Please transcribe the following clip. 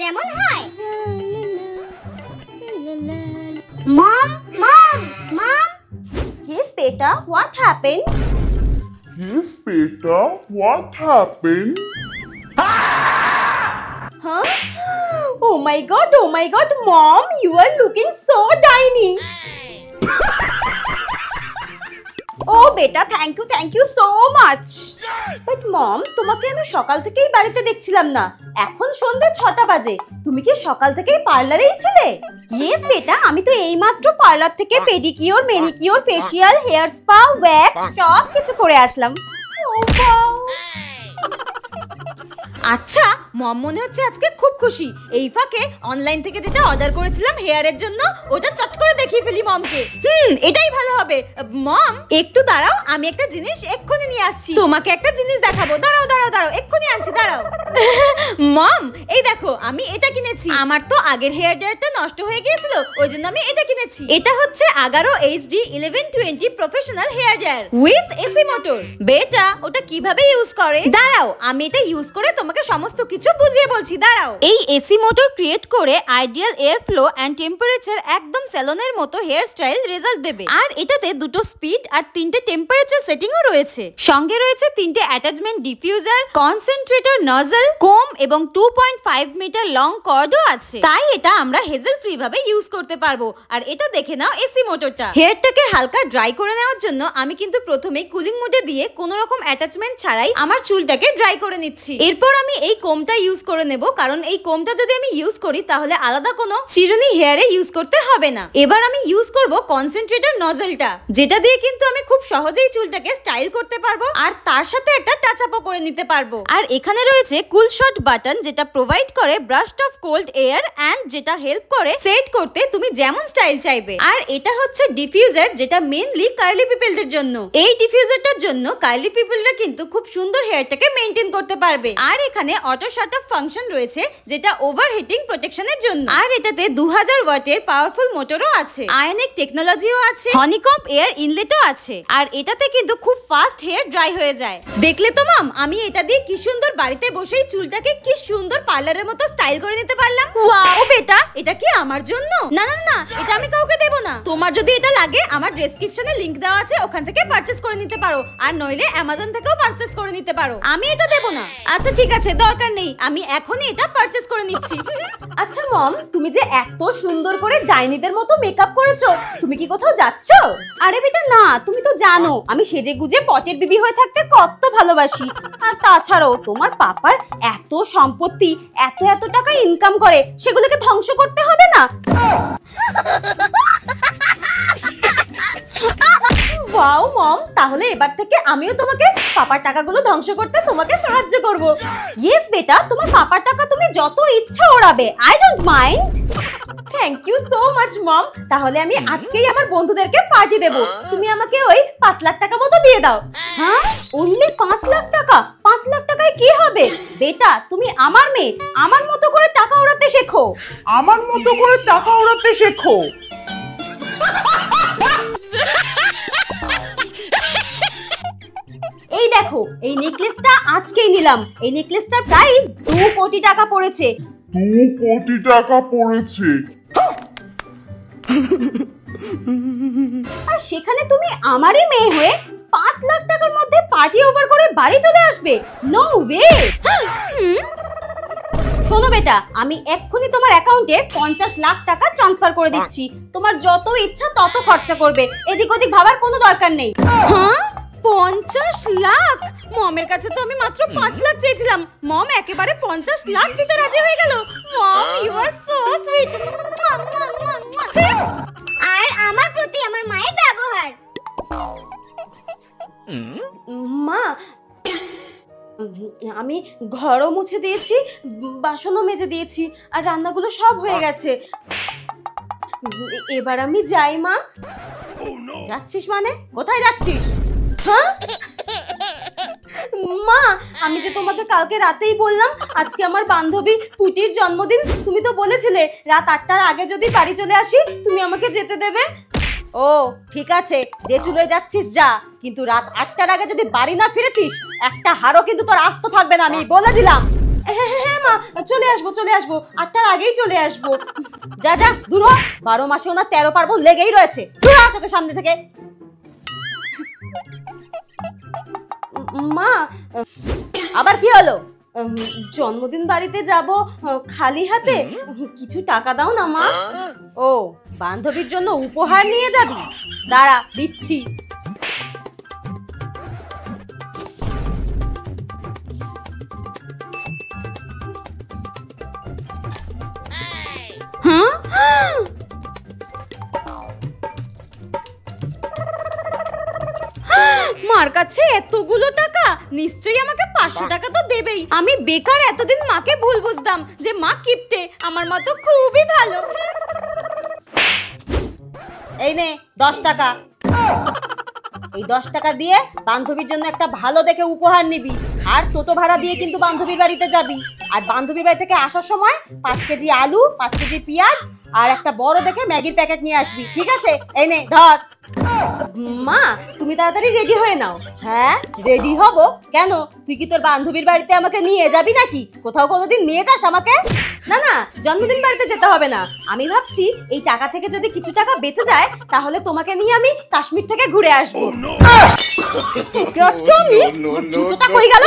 যেমন হয়। মম মম মম। Yes beta, what happened? Yes, beta, what happened? Huh? Oh my god, mom, you are looking so tiny. Oh beta, thank you so much. But mom, তোমাকে আমি সকাল থেকেই বাড়িতে দেখছিলাম না। এখন সন্ধ্যে 6টা বাজে। তুমি কি সকাল থেকেই পার্লারেই ছিলে? Yes বেটা, আমি তো এইমাত্র পার্লার থেকে pedicure, manicure, facial, hair spa, wax সব কিছু করে আসলাম। আচ্ছা, মম মনে হচ্ছে আজকে খুব খুশি। এই ফাঁকে অনলাইন থেকে যেটা অর্ডার করেছিলাম হেয়ারের জন্য, ওটা চট করে দেখিয়ে ফেলি মমকে। এটাই ভালো হবে। মম একটু দাঁড়াও, আমি একটা জিনিস এক্ষুনি নিয়ে আসছি। তোমাকে একটা জিনিস দেখাবো। দাঁড়াও, এক্ষুনি আনছি, দাঁড়াও। মম এই দেখো, আমি এটা কিনেছি। আমার তো আগের হেয়ার ড্রায়ারটা নষ্ট হয়ে গিয়েছিল, ওই জন্য আমি এটা কিনেছি। এটা হচ্ছে Agaro HD 1120 professional hair dryer with AC motor. বেটা, ওটা কিভাবে ইউজ করে? দাঁড়াও, আমি এটা ইউজ করে তোমাকে সমস্ত কিছু বুঝিয়ে বলছি, দাঁড়াও। এই এসি মোটর ক্রিয়েট করে ideal air flow and temperature একদম স্যালনের মতো হেয়ার স্টাইল রেজাল্ট দেবে। আর এটাতে দুটো স্পিড আর 3টে টেম্পারেচার সেটিংও রয়েছে। সঙ্গে রয়েছে 3টে অ্যাটাচমেন্ট ডিফিউজার, কনসেন্ট্রেটর নজল, কোম এবং 2.5 মিটার লং কর্ডও আছে। তাই এটা আমরা হেজেল ফ্রি ভাবে ইউজ করতে পারবো। আর এটা দেখে নাও এসি মোটরটা। হেয়ারটাকে হালকা ড্রাই করে নেওয়ার জন্য আমি কিন্তু প্রথমেই কুলিং মোডে দিয়ে কোনো রকম অ্যাটাচমেন্ট ছাড়াই আমার চুলটাকে ড্রাই করে নিচ্ছি। এরপর আমি এই কোমটা ইউজ করে নেব, কারণ এই কোমটা যদি আমি ইউজ করি তাহলে আলাদা কোনো চিরুনি হেয়ারে ইউজ করতে হবে না। এবার আমি ইউজ করব কনসেন্ট্রেটর নজলটা, যেটা দিয়ে কিন্তু আমি খুব সহজেই চুলটাকে স্টাইল করতে পারবো আর তার সাথে একটা টাচ আপও করে নিতে পারবো। আর এখানে রয়েছে কুল শট বাটন, যেটা প্রোভাইড করে ব্রাস্ট অফ কোল্ড এয়ার এন্ড যেটা হেল্প করে সেট করতে তুমি যেমন স্টাইল চাইবে। আর এটা হচ্ছে ডিফিউজার, যেটা মেইনলি কার্লি পিপলদের জন্য। এই ডিফিউজারটার জন্য কার্লি পিপলরা কিন্তু খুব সুন্দর হেয়ারটাকে মেইনটেইন করতে পারবে। আর এখানে অটো শাট অফ ফাংশন রয়েছে, যেটা ওভারহিটিং প্রোটেকশনের জন্য। আর এটাতে 2000 ওয়াটের পাওয়ারফুল মোটরও আছে, আয়নিক টেকনোলজিও আছে, হনিকম্ব এয়ার ইনলেটও আছে। আর এটাতে কিন্তু খুব ফাস্ট হেয়ার ড্রাই হয়ে যায়। দেখলে তো মাম, আমি এটা দিয়ে কি সুন্দর বাড়িতে বসেই চুলটাকে কি সুন্দর পার্লারের মতো স্টাইল করে নিতে পারলাম। ওয়াও বেটা, এটা কি আমার জন্য? না না না, এটা আমি কাউকে দেব না। তোমার যদি এটা লাগে, আমার ডেসক্রিপশনে লিংক দেওয়া আছে, ওখান থেকে পারচেজ করে নিতে পারো। আর নইলে অ্যামাজন থেকেও পারচেজ করে নিতে পারো। আমি এটা দেব না। আচ্ছা ঠিক আছে, দরকার নেই, আমি এখনই এটা পারচেজ করে নিচ্ছি। আচ্ছা মম, তুমি যে এত সুন্দর করে ডাইনিদের মতো মেকআপ করেছো, তুমি কি কোথাও যাচ্ছো? আরে বেটা না, তুমি তো জানো আমি সেজে গুজে পটের বিবি হয়ে থাকতে কত ভালোবাসি। আর তাছাড়াও তোমার পাপার এত সম্পত্তি, এত টাকা ইনকাম করে, সেগুলোকে ধ্বংস করতে হবে না? ওয়াও মম, তাহলে এবার থেকে আমিও তোমাকে পাপার টাকাগুলো ধ্বংস করতে তোমাকে সাহায্য করব। ইয়েস বেটা, তোমার পাপার টাকা তুমি যত ইচ্ছা ওড়াবে, I don't mind. Thank you so much mom. তাহলে আমি আজকেই আমার বন্ধুদেরকে পার্টি দেব। তুমি আমাকে ওই 5 লাখ টাকা মতো দিয়ে দাও। হ্যাঁ, অনলি 5 লাখ টাকা? 5 লাখ টাকায় কি হবে? বেটা, তুমি আমার মেয়ে, আমার মতো করে টাকা ওড়াতে শেখো। আমার মতো করে টাকা উড়াতে শেখো। এই দেখো, এই নেকলেসটা আজকেই নিলাম। এই নেকলেসটার প্রাইস 2 কোটি টাকা পড়েছে। 2 কোটি টাকা পড়েছে। আর সেখানে তুমি আমারই মেয়ে হয়ে 5 লাখ টাকার মধ্যে পার্টি ওভার করে বাড়ি চলে আসবে? No way. শোনো বেটা, আমি এক্ষুনি তোমার অ্যাকাউন্টে 50 লাখ টাকা ট্রান্সফার করে দিচ্ছি। তোমার যত ইচ্ছা তত খরচা করবে, এদিক ওদিক ভাবার কোনো দরকার নেই। হ্যাঁ, 50 লাখ? মমের কাছে তো আমি মাত্র 5 লাখ চেয়েছিলাম। মম একেবারে 50 লাখ দিতে রাজি হয়ে গেল। মম, ইউ আর সো সুইট। আর আমার প্রতি আমার মায়ের ব্যবহার। মা, আমি ঘরও মুছে দিয়েছি, বাসনও মেজে দিয়েছি, আর রান্নাগুলো সব হয়ে গেছে। এবার আমি যাই মা। যাচ্ছিস মানে? কোথায় যাচ্ছিস? হ্যাঁ মা, আমি যে তোমাকে কালকে রাতেই বললাম আজকে আমার বান্ধবী পুটির জন্মদিন। তুমি তো বলেছিলে রাত 8টার আগে যদি বাড়ি চলে আসি তুমি আমাকে যেতে দেবে। ও ঠিক আছে, যে চুলোয় যাচ্ছিস যা, কিন্তু রাত 8টার আগে যদি বাড়ি না ফিরেছিস একটা হাড়ও কিন্তু তোর আস্ত থাকবে না, আমি বলে দিলাম। হ্যাঁ মা, চলে চলে আসবো 8টার আগেই চলে আসবো। যা যা দূর হ, 12 মাসে ওনার 13 পার্বণ লেগেই রয়েছে। দূর হ চোখের সামনে থেকে। মা আবার কি হলো? জন্মদিন বাড়িতে যাব খালি হাতে, কিছু টাকা দাও না মা। ও বান্ধবীর জন্য উপহার নিয়ে যাবি, দাঁড়া দিচ্ছি। মার কাছে এতগুলো টাকা, নিশ্চয়ই আমাকে 500 টাকা তো দেবেই। আমি বেকার এতদিন মাকে ভুল বুঝতাম যে মা কিপটে, আমার মা তো খুবই ভালো। এই নে 10 টাকা। এই 10 টাকা দিয়ে বান্ধবীর জন্য একটা ভালো দেখে উপহার নিবি, আর টোটো ভাড়া দিয়ে কিন্তু বান্ধবীর বাড়িতে যাবি। আর বান্ধবীর বাড়ি থেকে আসার সময় 5 কেজি আলু, 5 কেজি পেঁয়াজ আর একটা বড় দেখে ম্যাগির প্যাকেট নিয়ে আসবি, ঠিক আছে? এই নে ধর। মা তুমি তাড়াতাড়ি রেডি হয়ে নাও। হ্যাঁ রেডি হব কেন? তুই কি তোর বান্ধবীর বাড়িতে আমাকে নিয়ে যাবি নাকি? কোথাও কোনোদিন নিয়ে যাস আমাকে? না না, জন্মদিন বাড়িতে যেতে হবে না। আমি ভাবছি এই টাকা থেকে যদি কিছু টাকা বেঁচে যায় তাহলে তোমাকে নিয়ে আমি কাশ্মীর থেকে ঘুরে আসবো। জুতোটা কই গেল?